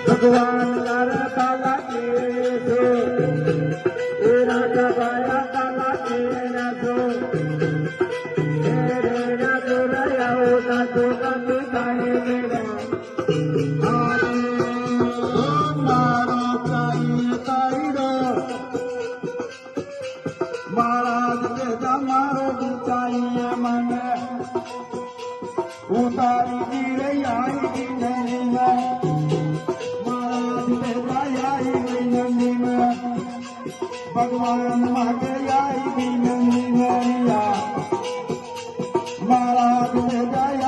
भगवान ताला उतारी गिरे आई नंदी में महाराज आई नंदी में भगवान माटे आई नंदी में महाराज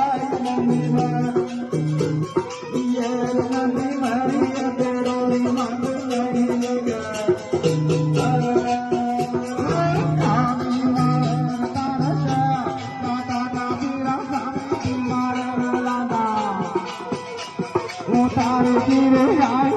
आई नंदी में ये नंदी मरी तेरोरी मांग नहीं लगा तारे तेरे आई